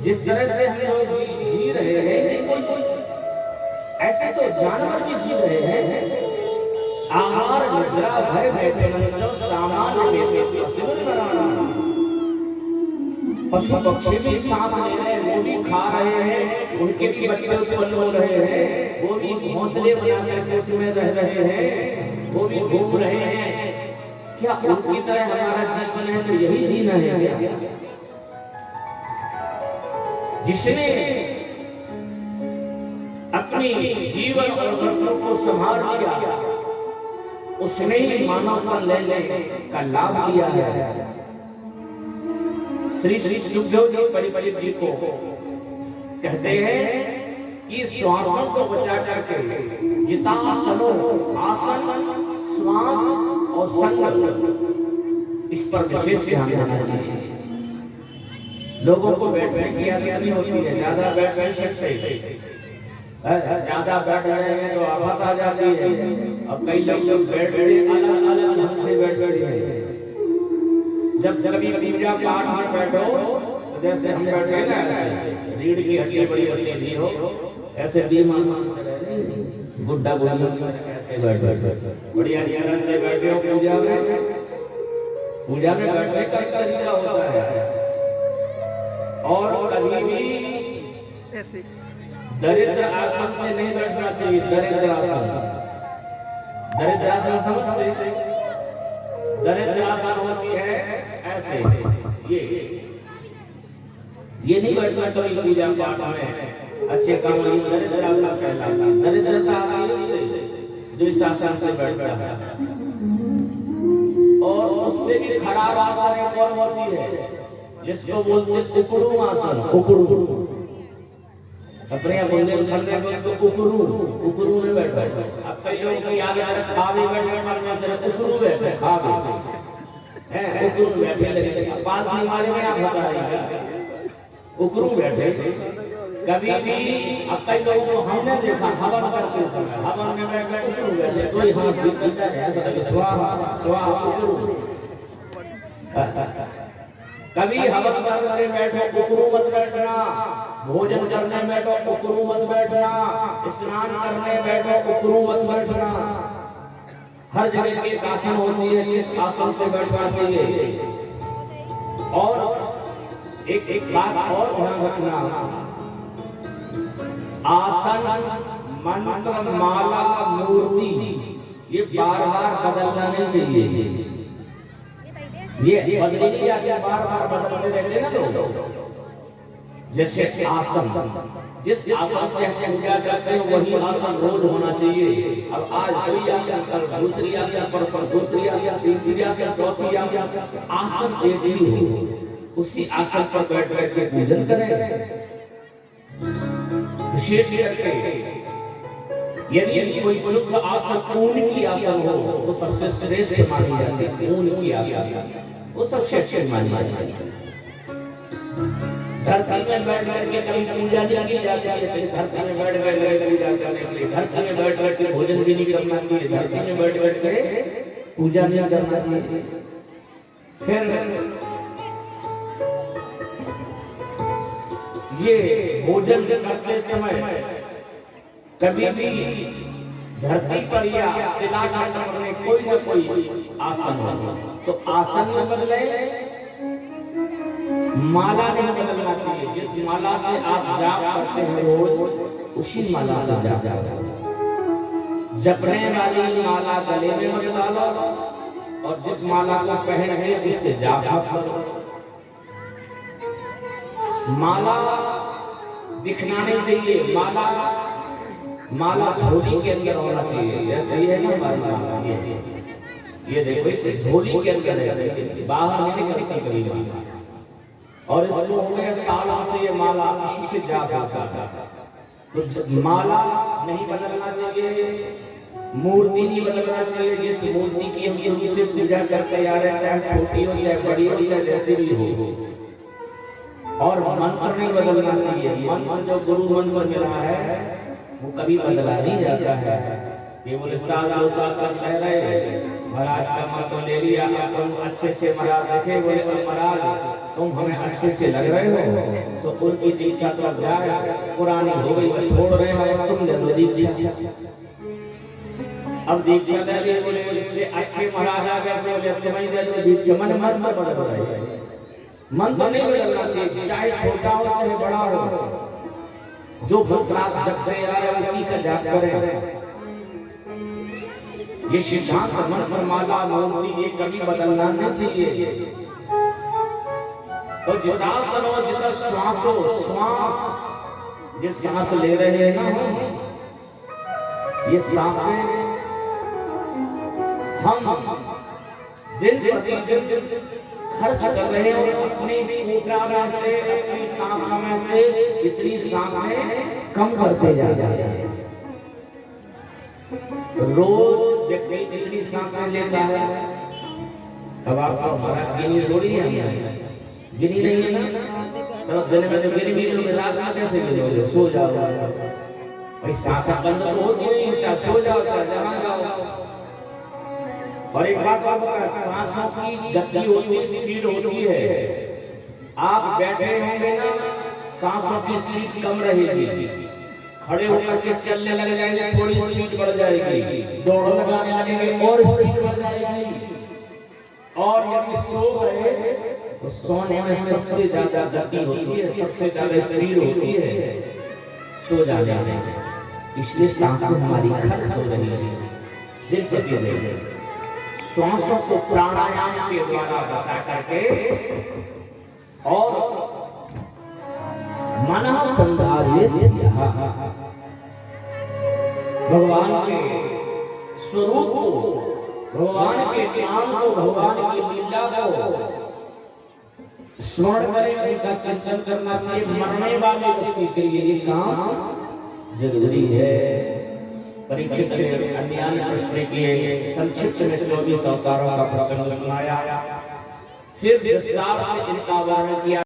जिस तरह से हम लोग जी रहे हैं, ऐसे तो जानवर भी जी रहे हैं। आहार निद्रा भय में सामान्य पशु पक्षी भी सांस ले रहे हैं, वो भी खा रहे हैं, उनके भी बच्चे उत्पन्न हो रहे हैं, वो भी घोंसले बना करके उसमें रह रहे हैं, वो भी घूम रहे हैं। क्या उनकी तरह हमारा जीवन है? तो यही जीना है क्या? जिसने अपनी जीवन और कर्तव्यों को संभाल लिया, उसने ही मानव का लेने का लाभ लिया है। श्री सुखदेव जी परिचित जी को कहते हैं कि श्वासों को बचा करके जितासनो आसन श्वास और संग, इस पर विशेष ध्यान देना चाहिए। लोगों को बैठने की आदत नहीं होती है, ज्यादा बैठ नहीं सकते, ज्यादा बैठ रहे हैं तो आफत आ जाती है। अब कई लोग बैठ रहे अलग अलग ढंग से बैठ रहे हैं। जब कभी पूजा पाठ में बैठो तो जैसे हम बैठे ना, रीढ़ की हड्डी बड़ी सीधी हो, ऐसे दीमान गुड्डा गुड्डा ऐसे बैठो, बढ़िया तरह से बैठे हो। पूजा में बैठने का तरीका होता है। और कभी भी ऐसे दरिद्र आसन से नहीं बैठना चाहिए। दरिद्र आसन, दरिद्र आसन समझते? दरिद्र आसन होती है ऐसे, ये नहीं बैठना कोई पूजा पाठ में अच्छे काम में। दरिद्र आसन कहलाता है। दरिद्रता आती है उससे जो इस आसन से बैठता है। और उससे भी खराब आसन एक और होती है जिसको बोलते हैं उकड़ू आसन। उकड़ू अपने बोलने उठने में तो उकड़ू में बैठा है। अब कई लोग तो याद आ रहा खा भी बैठे मरने से उकड़ू बैठे, खा भी है उकड़ू बैठे लगे। बात हमारे में आप बता रही है उकड़ू बैठे। कभी भी अब कई लोगों को हमने देखा हवन करते समय, हवन में बैठ उकड़ू बैठे, कोई हाथ दिखता है ऐसा स्वाहा स्वाहा उकड़ू। कभी हवन करने बैठो उकड़ू मत बैठना, भोजन करने बैठो उकड़ू मत बैठना, स्नान करने बैठो उकड़ू मत बैठना। हर जगह की आसन होती है, किस आसन से बैठना चाहिए। और एक बात और ध्यान रखना, आसन मंत्र माला मूर्ति ये बार बार बदलना नहीं चाहिए। ये बदली नहीं जाती, बार बार बदलते रहते ना लोग। जैसे आसन, जिस आसन से हम पूजा करते हैं वही आसन रोज होना चाहिए। अब आज कोई आसन, कल दूसरी आसन, परसों दूसरी आसन, तीसरी आसन, चौथी आसन, आसन एक ही हो, उसी आसन पर बैठ बैठ के पूजन करें। विशेष करके यदि कोई शुद्ध आसन ऊन की आसन हो तो सबसे श्रेष्ठ मानी जाती है। ऊन की आसन वो सबसे अच्छी मानी जाती है। धरती में बैठ करके कभी पूजा नहीं की जाती है। धरती में बैठ बैठ पूजा करने के लिए, धरती में बैठ बैठ के भोजन भी नहीं करना चाहिए, धरती में बैठ बैठ के पूजा नहीं करना चाहिए। फिर ये भोजन करते समय कभी भी धरती पर या शिला पर में कोई न कोई आसन हो तो आसन न बदले, माला नहीं बदलना चाहिए। जिस माला से आप जाप करते हैं रोज उसी माला से जाप करो। जपने वाली माला गले में मत डालो और जिस माला को पहन के उससे जाप करो। माला दिखना नहीं चाहिए, माला झोली के अंदर होना चाहिए। जैसे ये है ना हमारी माला, ये देखो इसे झोली के अंदर है, बाहर नहीं निकलती कभी। और इसको हो गया सालों से ये माला इसी से जाप होता है। तो माला नहीं बदलना चाहिए, मूर्ति नहीं बदलना चाहिए। जिस मूर्ति की हम शुरू से पूजा करते आ रहे हैं, चाहे छोटी हो चाहे बड़ी हो चाहे जैसी भी हो। और मंत्र नहीं बदलना चाहिए। मंत्र जो गुरु मंत्र मिला है वो कभी बदला नहीं जाता है। ये बोले साल 2 साल तक रह रहे महाराज का मन तो ले लिया, अब तुम अच्छे से महाराज देखे, बोले महाराज तुम हमें अच्छे से लग रहे हो, तो उनकी दीक्षा तो जाए पुरानी हो गई, वो छोड़ रहे हो, तुम ले लो दीक्षा। अब दीक्षा दे दी, बोले इससे अच्छे महाराज आ गए, सोचे तुम्हें दे दो दीक्षा। मन बदल रहा है, मन तो नहीं बदलना चाहिए, चाहे छोटा हो चाहे बड़ा हो, जो भक्त रात जग से आ रहा है उसी का जाप करें। ये सिद्धांत मन पर माला मूर्ति ये कभी बदलना नहीं चाहिए। और जितना सनो जितना श्वासो श्वास, जिस सांस ले रहे हैं ना, ये सांसें हम दिन प्रतिदिन खर्च कर रहे हैं, और अपनी ऊर्जा में से अपनी सांसों में से इतनी सांसें कम करते जा रहे हैं। रोज व्यक्ति इतनी सांसें लेता है, अब आपको महाराज गिनी थोड़ी है, गिनी नहीं है ना, तो दिन में तो गिनी भी रात में कैसे गिनोगे, सो जाओ भाई, सांसें बंद तो होती नहीं, चाहे सो जाओ चाहे जहाँ जाओ। और एक बात आपका, सांसों की गति होती है, स्पीड होती है, आप बैठे होंगे ना सांसों की स्पीड कम रहेगी, खड़े होकर के चलने लग जाएंगे थोड़ी स्पीड बढ़ जाएगी, दौड़ लगाने लगेंगे और स्पीड बढ़ जाएगी। और यदि सो गए तो सोने में सबसे ज्यादा गति होती है, सबसे ज्यादा स्पीड होती है सो जाने में, इसलिए सांसें हमारी खर्च हो रही है दिन प्रतिदिन। श्वासों को प्राणायाम के द्वारा बचा करके और मन संधारित भगवान के स्वरूप को, भगवान के नाम को, भगवान की लीला को स्मरण करें, उनका चिंतन करना चाहिए। मरने वाले व्यक्ति के लिए ये काम जरूरी है। परीक्षित ने अन्य प्रश्न किए, संक्षिप्त में 24 अवतारों का प्रसंग सुनाया, फिर विस्तार से इनका वर्णन किया।